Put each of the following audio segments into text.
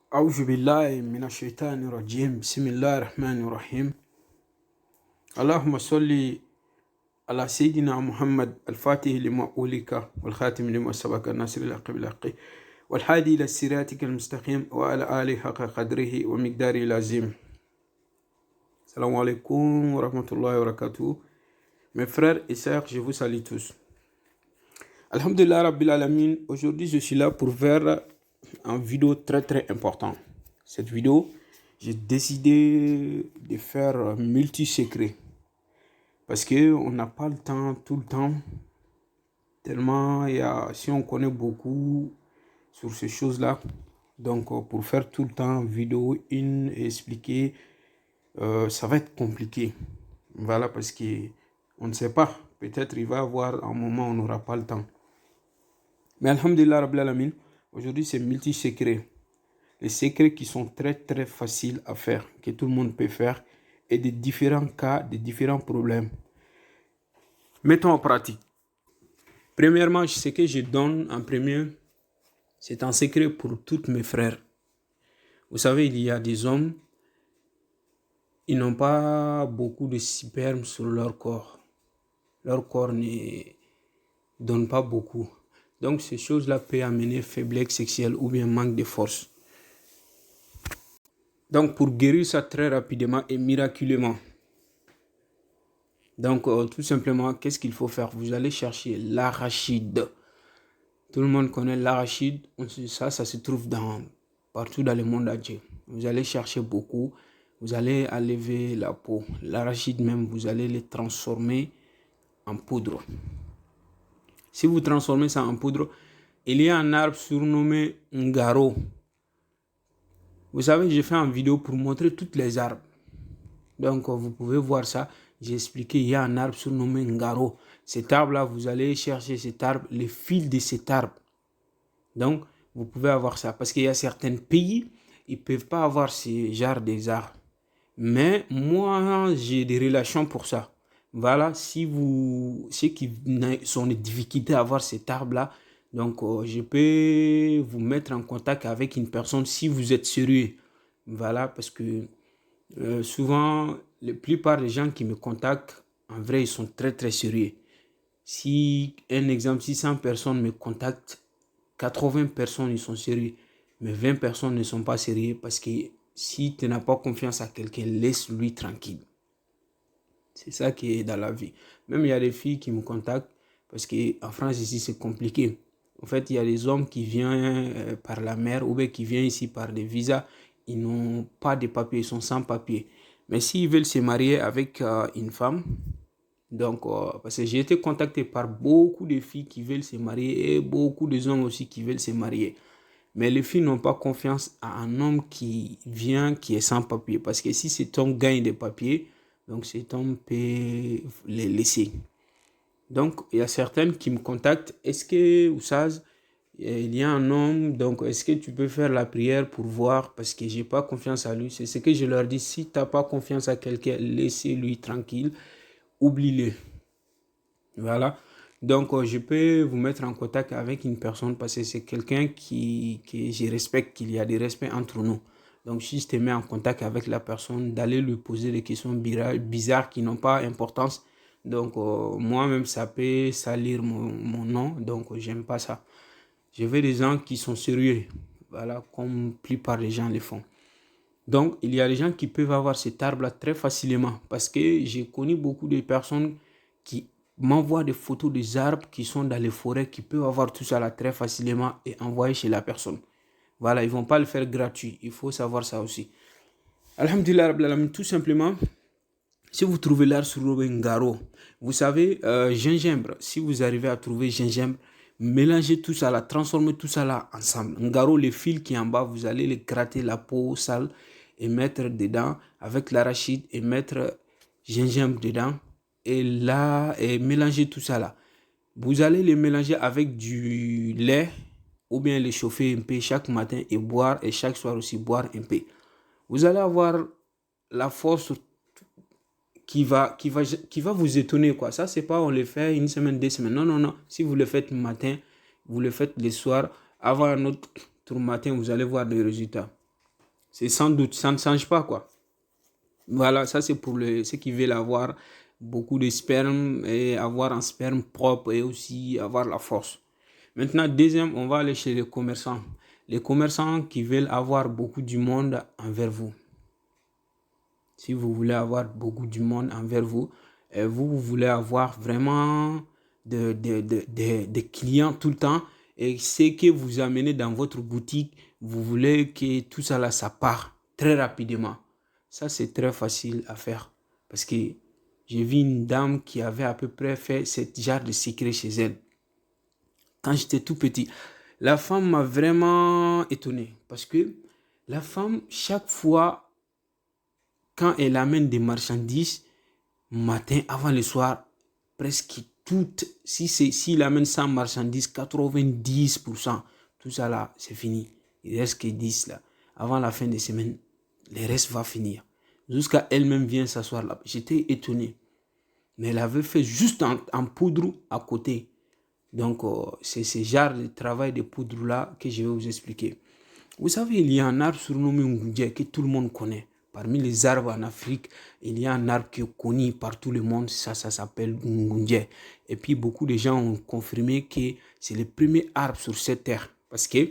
أعوذ بالله من الشيطان الرجيم بسم الله الرحمن الرحيم اللهم صل على سيدنا محمد الفاتح لما أولك والخاتم لما سبق الناصر الحق بالحق والهادي إلى صراطك المستقيم وعلى آله حق قدره ومقداره العظيم. Salam alaikum wa rahmatullahi wa barakatuh. Mes frères et sœurs, je vous salue tous. Alhamdulillah Rabbil Alamin. Aujourd'hui, je suis là pour faire une vidéo très importante. Cette vidéo, j'ai décidé de faire multi-secret. Parce qu'on n'a pas le temps, tout le temps. Tellement, si on connaît beaucoup sur ces choses-là, donc pour faire tout le temps vidéo, et expliquer, ça va être compliqué. Voilà, parce qu'on ne sait pas. Peut-être il va y avoir un moment où on n'aura pas le temps. Mais alhamdulillah Rabbil Alamin, aujourd'hui c'est multi-secret. Les secrets qui sont très faciles à faire, que tout le monde peut faire, et de différents cas, de différents problèmes. Mettons en pratique. Premièrement, ce que je donne en premier, c'est un secret pour tous mes frères. Vous savez, il y a des hommes, ils n'ont pas beaucoup de sperme sur leur corps. Leur corps ne donne pas beaucoup. Donc, ces choses-là peuvent amener faiblesse sexuelle ou bien manque de force. Donc, pour guérir ça très rapidement et miraculeusement, donc tout simplement, qu'est-ce qu'il faut faire? Vous allez chercher l'arachide. Tout le monde connaît l'arachide. Ça se trouve partout dans le monde entier. Vous allez chercher beaucoup. Vous allez enlever la peau. L'arachide même, vous allez le transformer en poudre. Si vous transformez ça en poudre, il y a un arbre surnommé Ngaro. Vous savez, j'ai fait une vidéo pour montrer toutes les arbres. Donc, vous pouvez voir ça. J'ai expliqué, il y a un arbre surnommé Ngaro. Cet arbre-là, vous allez chercher cet arbre, les fils de cet arbre. Donc, vous pouvez avoir ça. Parce qu'il y a certains pays, ils ne peuvent pas avoir ce genre des arbres. Mais moi, j'ai des relations pour ça. Voilà, ceux qui sont en difficulté à avoir cet arbre-là, donc je peux vous mettre en contact avec une personne si vous êtes sérieux. Voilà, parce que souvent, la plupart des gens qui me contactent, en vrai, ils sont très sérieux. Si, un exemple, si 100 personnes me contactent, 80 personnes, ils sont sérieux. Mais 20 personnes ne sont pas sérieux parce que si tu n'as pas confiance à quelqu'un, laisse-lui tranquille. C'est ça qui est dans la vie. Même il y a des filles qui me contactent parce qu'en France, ici, c'est compliqué. En fait, il y a des hommes qui viennent par la mer ou bien qui viennent ici par des visas. Ils n'ont pas de papiers, ils sont sans papiers. Mais s'ils veulent se marier avec une femme, donc, parce que j'ai été contacté par beaucoup de filles qui veulent se marier et beaucoup de hommes aussi qui veulent se marier. Mais les filles n'ont pas confiance à un homme qui vient, qui est sans papier. Parce que si cet homme gagne des papiers, donc cet homme peut les laisser. Donc, il y a certaines qui me contactent. Est-ce que, Oussaz, il y a un homme, donc est-ce que tu peux faire la prière pour voir? Parce que je n'ai pas confiance à lui. C'est ce que je leur dis. Si tu n'as pas confiance à quelqu'un, laissez-lui tranquille. Oublie-le. Voilà. Donc, je peux vous mettre en contact avec une personne parce que c'est quelqu'un que je respecte, qu'il y a des respects entre nous. Donc, si je te mets en contact avec la personne, d'aller lui poser des questions bizarres qui n'ont pas d'importance. Donc, moi-même, ça peut salir mon nom. Donc, j'aime pas ça. Je veux des gens qui sont sérieux. Voilà, comme la plupart des gens le font. Donc, il y a des gens qui peuvent avoir cet arbre-là très facilement parce que j'ai connu beaucoup de personnes qui m'envoient des photos des arbres qui sont dans les forêts, qui peuvent avoir tout ça là très facilement et envoyer chez la personne. Voilà, ils ne vont pas le faire gratuit. Il faut savoir ça aussi. Alhamdulillah, tout simplement, si vous trouvez l'arbre sur le Ngaro, vous savez, gingembre, si vous arrivez à trouver gingembre, mélangez tout ça là, transformez tout ça là ensemble. Ngaro, les fils qui en bas, vous allez les gratter la peau sale et mettre dedans avec l'arachide et mettre gingembre dedans et là et mélanger tout ça là. Vous allez les mélanger avec du lait ou bien les chauffer un peu chaque matin et boire et chaque soir aussi boire un peu. Vous allez avoir la force qui va vous étonner quoi. Ça c'est pas on le fait une semaine, 2 semaines. Non. Si vous le faites le matin, vous le faites le soir, avant un autre matin, vous allez voir des résultats. C'est sans doute, ça ne change pas, quoi. Voilà, ça c'est pour ceux qui veulent avoir beaucoup de sperme et avoir un sperme propre et aussi avoir la force. Maintenant, deuxième, on va aller chez les commerçants. Les commerçants qui veulent avoir beaucoup du monde envers vous. Si vous voulez avoir beaucoup du monde envers vous, vous voulez avoir vraiment des clients tout le temps et ce que vous amenez dans votre boutique, vous voulez que tout ça là, ça part très rapidement. Ça, c'est très facile à faire parce que j'ai vu une dame qui avait à peu près fait ce genre de secret chez elle. Quand j'étais tout petit, la femme m'a vraiment étonné parce que la femme, chaque fois, quand elle amène des marchandises, matin avant le soir, presque toutes, s'il amène 100 marchandises, 90%, tout ça là, c'est fini. Il reste que 10 là. Avant la fin de semaine, le reste va finir. Jusqu'à elle-même vient s'asseoir là. J'étais étonné. Mais elle avait fait juste en poudre à côté. Donc, c'est ce genre de travail de poudre là que je vais vous expliquer. Vous savez, il y a un arbre surnommé Ngundia que tout le monde connaît. Parmi les arbres en Afrique, il y a un arbre qui est connu par tout le monde, ça s'appelle Ngundia. Et puis beaucoup de gens ont confirmé que c'est le premier arbre sur cette terre. Parce que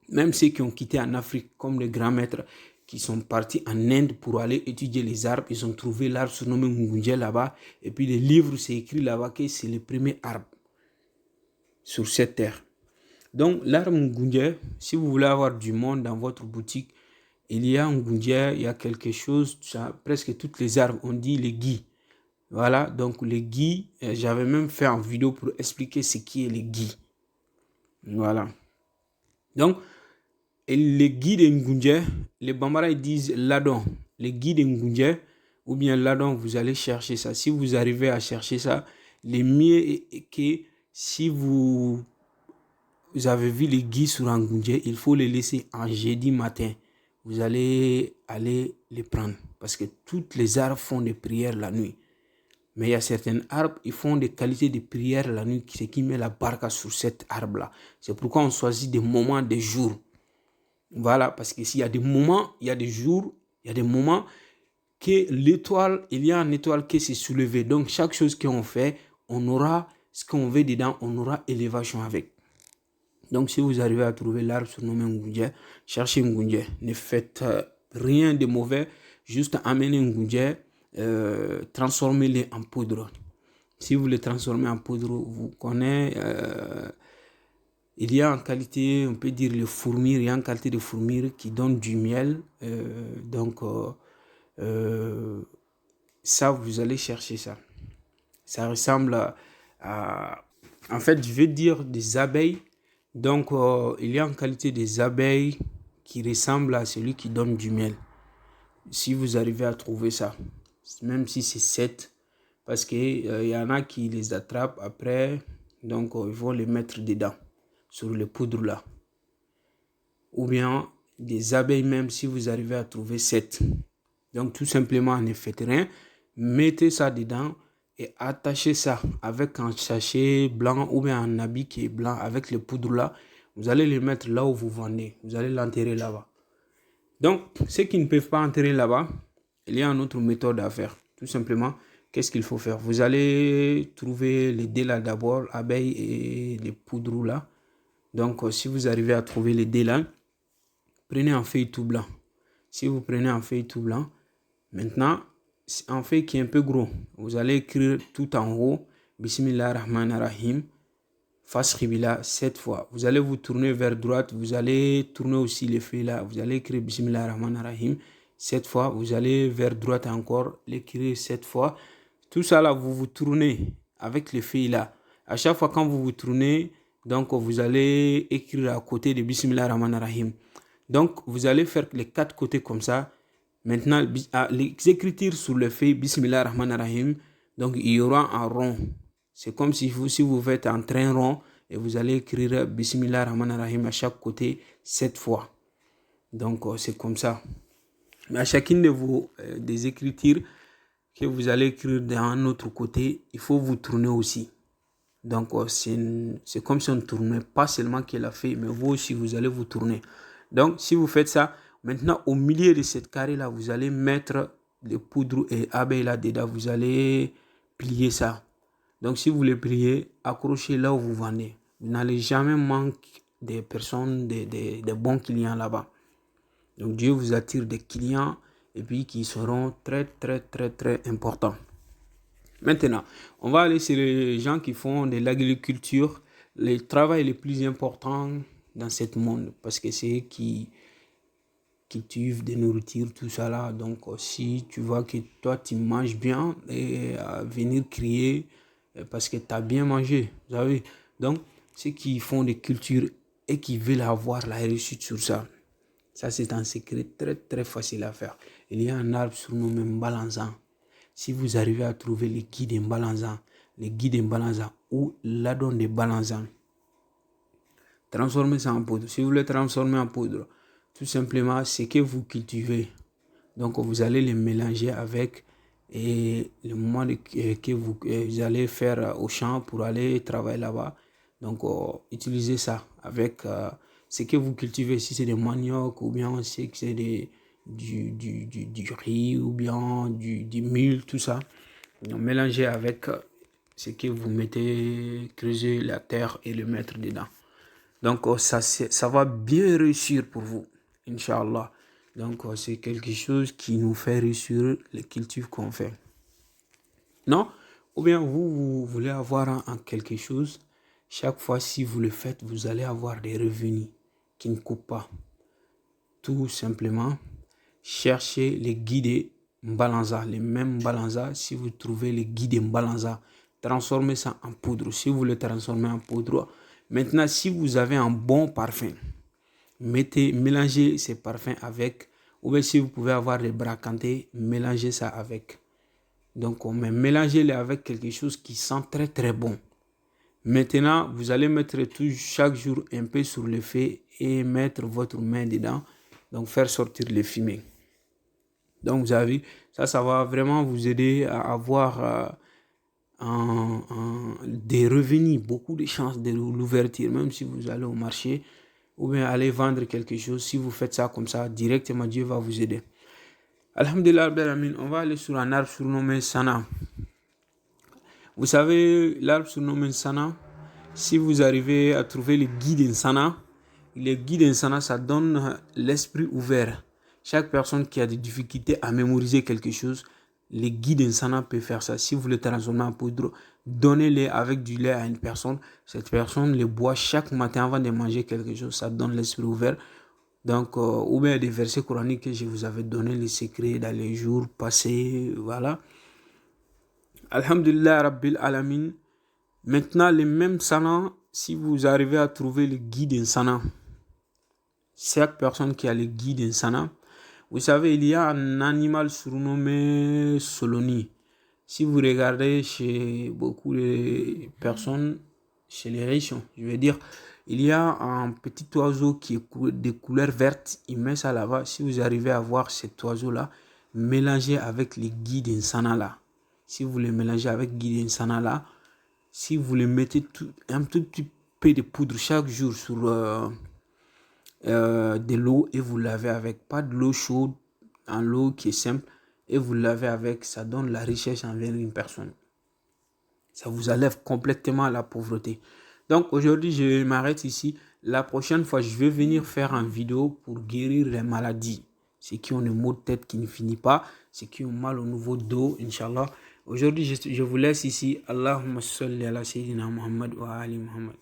même ceux qui ont quitté en Afrique, comme les grands maîtres, qui sont partis en Inde pour aller étudier les arbres, ils ont trouvé l'arbre surnommé Ngundia là-bas. Et puis les livres, c'est écrit là-bas que c'est le premier arbre sur cette terre. Donc, l'arbre Ngundia, si vous voulez avoir du monde dans votre boutique, il y a un Ngundia, il y a quelque chose, presque toutes les arbres, on dit les gui. Voilà, donc les gui, j'avais même fait une vidéo pour expliquer ce qui est les gui. Voilà. Donc, les gui de Ngundia, les Bambara ils disent ladon. Les gui de Ngundia, ou bien ladon, vous allez chercher ça. Si vous arrivez à chercher ça, le mieux est que si vous avez vu les gui sur un Ngundia, il faut les laisser en jeudi matin. Vous allez aller les prendre. Parce que toutes les arbres font des prières la nuit. Mais il y a certains arbres, ils font des qualités de prière la nuit, ce qui met la barque sur cet arbre-là. C'est pourquoi on choisit des moments, des jours. Voilà, parce que s'il y a des moments, il y a des jours, il y a des moments que l'étoile, il y a une étoile qui s'est soulevée. Donc, chaque chose qu'on fait, on aura ce qu'on veut dedans, on aura élévation avec. Donc, si vous arrivez à trouver l'arbre surnommé Ngundia, cherchez Ngundia. Ne faites rien de mauvais, juste amenez Ngundia, transformez-les en poudre. Si vous les transformez en poudre, vous connaissez, il y a en qualité, on peut dire le fourmire, il y a une qualité de fourmire qui donne du miel. Ça, vous allez chercher ça. Ça ressemble en fait, je veux dire des abeilles. Donc, il y a en qualité des abeilles qui ressemblent à celui qui donne du miel. Si vous arrivez à trouver ça, même si c'est 7, parce qu'il y en a qui les attrapent après, donc ils vont les mettre dedans, sur les poudres là. Ou bien des abeilles même, si vous arrivez à trouver 7. Donc, tout simplement, ne faites rien, mettez ça dedans et attachez ça avec un sachet blanc ou bien un habit qui est blanc avec les poudres là. Vous allez les mettre là où vous vendez. Vous allez l'enterrer là-bas. Donc, ceux qui ne peuvent pas enterrer là-bas, il y a une autre méthode à faire. Tout simplement, qu'est-ce qu'il faut faire? Vous allez trouver les dés là d'abord, abeilles et les poudres là. Donc, si vous arrivez à trouver les dés là, prenez un feuille tout blanc. Si vous prenez un feuille tout blanc, maintenant, un feuille qui est un peu gros, vous allez écrire tout en haut, Bismillah Rahman Rahim, face Khibila 7 fois. Vous allez vous tourner vers droite, vous allez tourner aussi les feuilles là, vous allez écrire Bismillah Rahman Rahim 7 fois, vous allez vers droite encore, l'écrire 7 fois. Tout ça là, vous vous tournez avec les feuilles là. À chaque fois quand vous vous tournez, donc vous allez écrire à côté de Bismillah Rahman Rahim. Donc vous allez faire les 4 côtés comme ça. Maintenant, les écritures sur le feuille Bismillah Rahman Rahim, donc il y aura un rond. C'est comme si vous faites un train rond et vous allez écrire Bismillah Rahman Rahim à chaque côté 7 fois. Donc c'est comme ça. Mais à chacune de vos des écritures que vous allez écrire d'un autre côté, il faut vous tourner aussi. Donc c'est comme si on ne tournait pas seulement qu'il a fait, mais vous aussi vous allez vous tourner. Donc si vous faites ça, Maintenant, au milieu de cette carré-là, vous allez mettre les poudres et abeilles là-dedans. Vous allez plier ça. Donc, si vous les pliez, accrochez là où vous vendez. Vous n'allez jamais manquer des personnes, des bons clients là-bas. Donc, Dieu vous attire des clients et puis qui seront très, très, très, très importants. Maintenant, on va aller sur les gens qui font de l'agriculture. Le travail le plus important dans ce monde parce que c'est qui cultive des nourritures, tout ça là. Donc, si tu vois que toi, tu manges bien et venir crier parce que tu as bien mangé, vous savez. Donc, ceux qui font des cultures et qui veulent avoir la réussite sur ça, ça c'est un secret très très facile à faire. Il y a un arbre surnommé Mbalanzan. Si vous arrivez à trouver les guides Mbalanzan, les guides Mbalanzan ou l'adon de Balanzan, transformez ça en poudre. Si vous voulez transformer en poudre, tout simplement, c'est que vous cultivez. Donc, vous allez les mélanger avec et le moment que vous allez faire au champ pour aller travailler là-bas. Donc, utilisez ça avec ce que vous cultivez. Si c'est des manioc ou bien si c'est du riz ou bien du mil, tout ça. Donc, mélangez avec ce que vous mettez, creuser la terre et le mettre dedans. Donc, ça va bien réussir pour vous, Inch'Allah. Donc, c'est quelque chose qui nous fait réussir les cultures qu'on fait. Non? Ou bien vous voulez avoir quelque chose. Chaque fois, si vous le faites, vous allez avoir des revenus qui ne coupent pas. Tout simplement, cherchez les guides Mbalanza, les mêmes Mbalanza. Si vous trouvez les guides Mbalanza, transformez ça en poudre. Si vous le transformez en poudre, maintenant, si vous avez un bon parfum, mélangez ces parfums avec, ou bien si vous pouvez avoir des bracantés, mélangez ça avec. Donc, mélangez-les avec quelque chose qui sent très très bon. Maintenant, vous allez mettre chaque jour un peu sur le feu et mettre votre main dedans. Donc, faire sortir les fumées. Donc, vous avez ça va vraiment vous aider à avoir des revenus, beaucoup de chances de l'ouverture, même si vous allez au marché ou bien aller vendre quelque chose. Si vous faites ça comme ça, directement, Dieu va vous aider. Alhamdulillah, on va aller sur un arbre surnommé Sana. Vous savez, l'arbre surnommé Sana, si vous arrivez à trouver le guide Sana, le guide Sana, ça donne l'esprit ouvert. Chaque personne qui a des difficultés à mémoriser quelque chose, les guides Insana peut faire ça. Si vous le transformez en poudre, donnez-le avec du lait à une personne. Cette personne le boit chaque matin avant de manger quelque chose. Ça donne l'esprit ouvert. Donc, ou bien des versets coraniques que je vous avais donné les secrets dans les jours passés. Voilà. Alhamdulillah Rabbil Alamin. Maintenant, les mêmes sana, si vous arrivez à trouver le guide Insana, chaque personne qui a le guide Insana, vous savez, il y a un animal surnommé Soloni. Si vous regardez chez beaucoup de personnes, chez les riches, je veux dire, il y a un petit oiseau qui est de couleur verte. Il met ça là-bas. Si vous arrivez à voir cet oiseau-là, mélangez avec les guides Insana là. Si vous les mélangez avec guide Insana là, si vous les mettez un tout petit peu de poudre chaque jour sur de l'eau et vous lavez avec, pas de l'eau chaude, en l'eau qui est simple, et vous lavez avec, ça donne la richesse envers une personne. Ça vous enlève complètement la pauvreté. Donc aujourd'hui, je m'arrête ici. La prochaine fois, je vais venir faire une vidéo pour guérir les maladies. Ceux qui ont le maux de tête qui ne finit pas, ceux qui ont mal au niveau dos, Inch'Allah. Aujourd'hui, je vous laisse ici. Allahumma salli ala Sayyidina Muhammad wa ali Muhammad.